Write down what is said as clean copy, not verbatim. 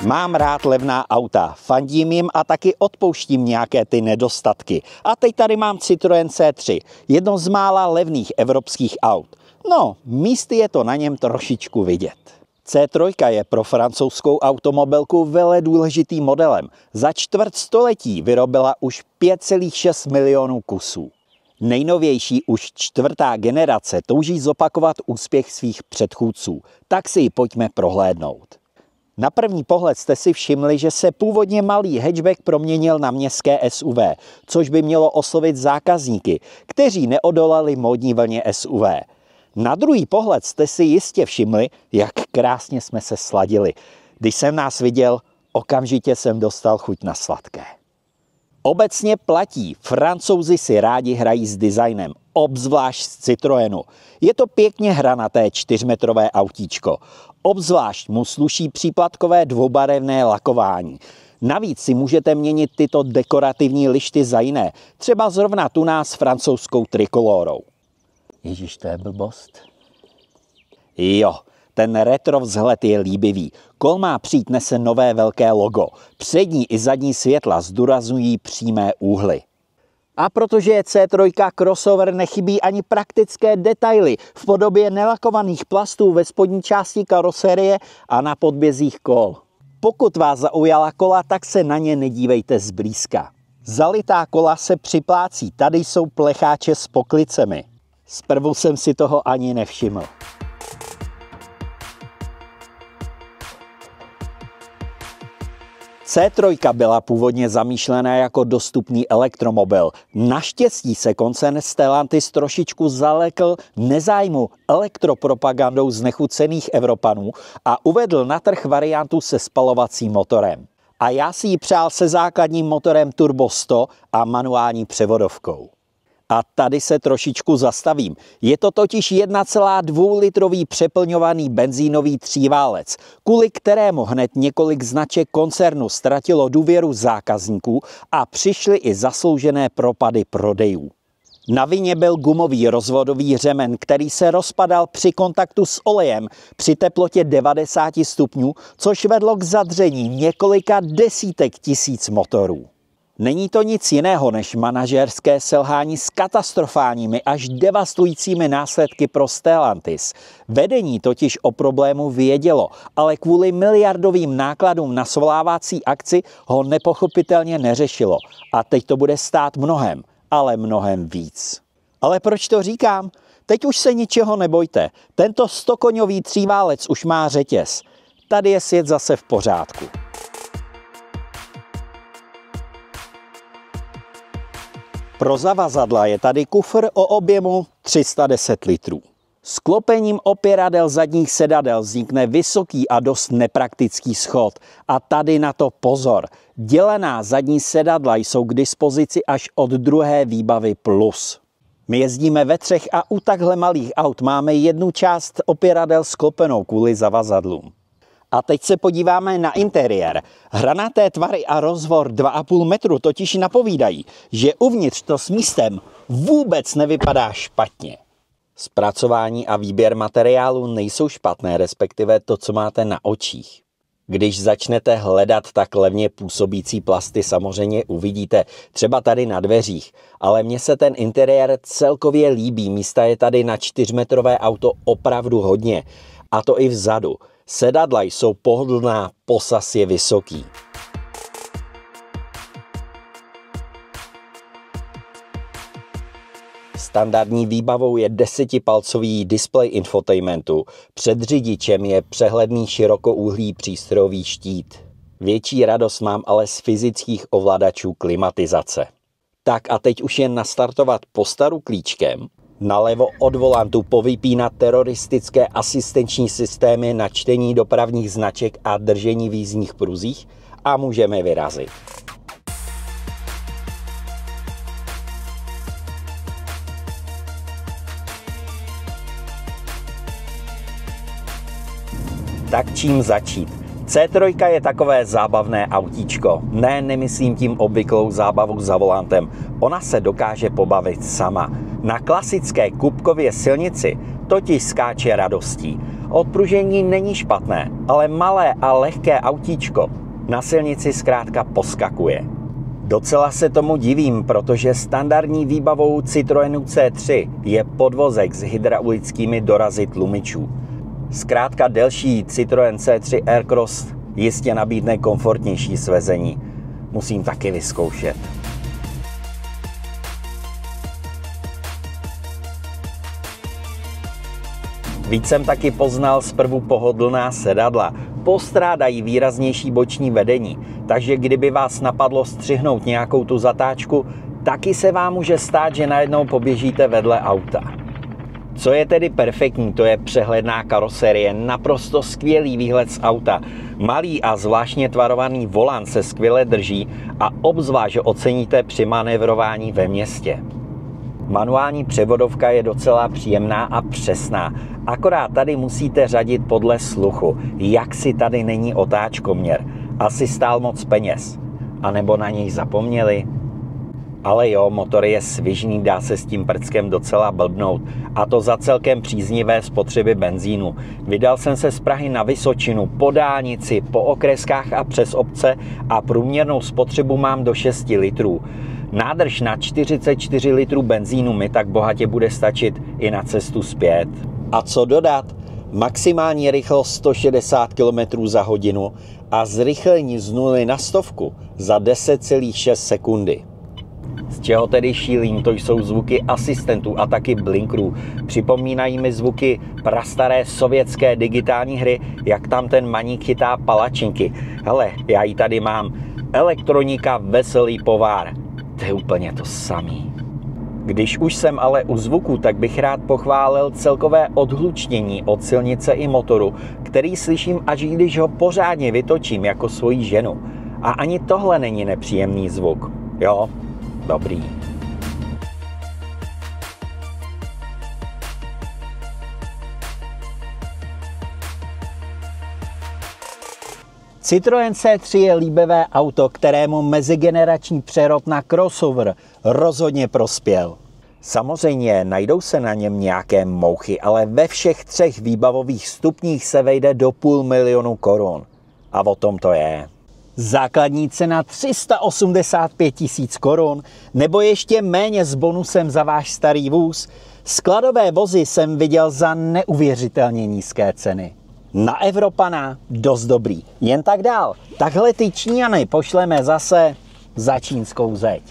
Mám rád levná auta, fandím jim a taky odpouštím nějaké ty nedostatky. A teď tady mám Citroën C3, jedno z mála levných evropských aut. No, místy je to na něm trošičku vidět. C3 je pro francouzskou automobilku vele důležitým modelem. Za čtvrt století vyrobila už 5,6 milionů kusů. Nejnovější už čtvrtá generace touží zopakovat úspěch svých předchůdců, tak si ji pojďme prohlédnout. Na první pohled jste si všimli, že se původně malý hatchback proměnil na městské SUV, což by mělo oslovit zákazníky, kteří neodolali módní vlně SUV. Na druhý pohled jste si jistě všimli, jak krásně jsme se sladili. Když jsem nás viděl, okamžitě jsem dostal chuť na sladké. Obecně platí, Francouzi si rádi hrají s designem, obzvlášť z Citroënu. Je to pěkně hranaté 4metrové autíčko. Obzvlášť mu sluší příplatkové dvoubarevné lakování. Navíc si můžete měnit tyto dekorativní lišty za jiné, třeba zrovna tu nás francouzskou trikolórou. Ježíš, to je blbost. Jo, ten retro vzhled je líbivý. Kol má přijít nese nové velké logo. Přední i zadní světla zdůrazňují přímé úhly. A protože je C3 crossover, nechybí ani praktické detaily v podobě nelakovaných plastů ve spodní části karoserie a na podbězích kol. Pokud vás zaujala kola, tak se na ně nedívejte zblízka. Zalitá kola se připlácí, tady jsou plecháče s poklicemi. Zprvu jsem si toho ani nevšiml. C3 byla původně zamýšlená jako dostupný elektromobil. Naštěstí se koncern Stellantis trošičku zalekl nezájmu elektropropagandou znechucených Evropanů a uvedl na trh variantu se spalovacím motorem. A já si ji přál se základním motorem Turbo 100 a manuální převodovkou. A tady se trošičku zastavím. Je to totiž 1,2 litrový přeplňovaný benzínový tříválec, kvůli kterému hned několik značek koncernu ztratilo důvěru zákazníků a přišly i zasloužené propady prodejů. Na vině byl gumový rozvodový řemen, který se rozpadal při kontaktu s olejem při teplotě 90 stupňů, což vedlo k zadření několika desítek tisíc motorů. Není to nic jiného než manažerské selhání s katastrofálními až devastujícími následky pro Stellantis. Vedení totiž o problému vědělo, ale kvůli miliardovým nákladům na svolávací akci ho nepochopitelně neřešilo. A teď to bude stát mnohem, ale mnohem víc. Ale proč to říkám? Teď už se ničeho nebojte. Tento 100koňový tříválec už má řetěz. Tady je svět zase v pořádku. Pro zavazadla je tady kufr o objemu 310 litrů. Sklopením opěradel zadních sedadel vznikne vysoký a dost nepraktický schod. A tady na to pozor. Dělená zadní sedadla jsou k dispozici až od druhé výbavy plus. My jezdíme ve třech a u takhle malých aut máme jednu část opěradel sklopenou kvůli zavazadlům. A teď se podíváme na interiér. Hranaté tvary a rozvor 2,5 metru totiž napovídají, že uvnitř to s místem vůbec nevypadá špatně. Zpracování a výběr materiálu nejsou špatné, respektive to, co máte na očích. Když začnete hledat tak levně působící plasty, samozřejmě uvidíte, třeba tady na dveřích, ale mně se ten interiér celkově líbí, místa je tady na 4metrové auto opravdu hodně, a to i vzadu. Sedadla jsou pohodlná, posaz je vysoký. Standardní výbavou je 10palcový displej infotainmentu. Před řidičem je přehledný širokouhlý přístrojový štít. Větší radost mám ale z fyzických ovladačů klimatizace. Tak a teď už jen nastartovat postaru klíčkem. Nalevo od volantu povypínat teroristické asistenční systémy na čtení dopravních značek a držení v jízdních pruzích a můžeme vyrazit. Tak čím začít? C3 je takové zábavné autíčko. Ne, nemyslím tím obvyklou zábavu za volantem. Ona se dokáže pobavit sama. Na klasické Kupkově silnici totiž skáče radostí. Odpružení není špatné, ale malé a lehké autíčko na silnici zkrátka poskakuje. Docela se tomu divím, protože standardní výbavou Citroenu C3 je podvozek s hydraulickými dorazy tlumičů. Zkrátka delší Citroen C3 Aircross jistě nabídne komfortnější svezení. Musím taky vyzkoušet. Víc jsem taky poznal zprvu pohodlná sedadla. Postrádají výraznější boční vedení, takže kdyby vás napadlo střihnout nějakou tu zatáčku, taky se vám může stát, že najednou poběžíte vedle auta. Co je tedy perfektní, to je přehledná karoserie, naprosto skvělý výhled z auta. Malý a zvláštně tvarovaný volant se skvěle drží a obzvlášť oceníte při manévrování ve městě. Manuální převodovka je docela příjemná a přesná, akorát tady musíte řadit podle sluchu, jak si tady není otáčkoměr. Asi stál moc peněz. A nebo na něj zapomněli? Ale jo, motor je svižný, dá se s tím prckem docela blbnout. A to za celkem příznivé spotřeby benzínu. Vydal jsem se z Prahy na Vysočinu, po dálnici, po okreskách a přes obce a průměrnou spotřebu mám do 6 litrů. Nádrž na 44 litrů benzínu mi tak bohatě bude stačit i na cestu zpět. A co dodat? Maximální rychlost 160 km za hodinu a zrychlení z 0 na 100 za 10,6 sekundy. Z čeho tedy šílím, to jsou zvuky asistentů a taky blinkerů. Připomínají mi zvuky prastaré sovětské digitální hry, jak tam ten maník chytá palačinky. Hele, já ji tady mám. Elektronika Veselý povár. To je úplně to samý. Když už jsem ale u zvuku, tak bych rád pochválil celkové odhlučnění od silnice i motoru, který slyším, až když ho pořádně vytočím jako svoji ženu. A ani tohle není nepříjemný zvuk. Jo, dobrý. Citroen C3 je líbivé auto, kterému mezigenerační přerod na crossover rozhodně prospěl. Samozřejmě najdou se na něm nějaké mouchy, ale ve všech 3 výbavových stupních se vejde do 500 000 korun. A o tom to je. Základní cena 385 000 korun, nebo ještě méně s bonusem za váš starý vůz. Skladové vozy jsem viděl za neuvěřitelně nízké ceny. Na Evropana dost dobrý. Jen tak dál. Takhle ty Číňany pošleme zase za čínskou zeď.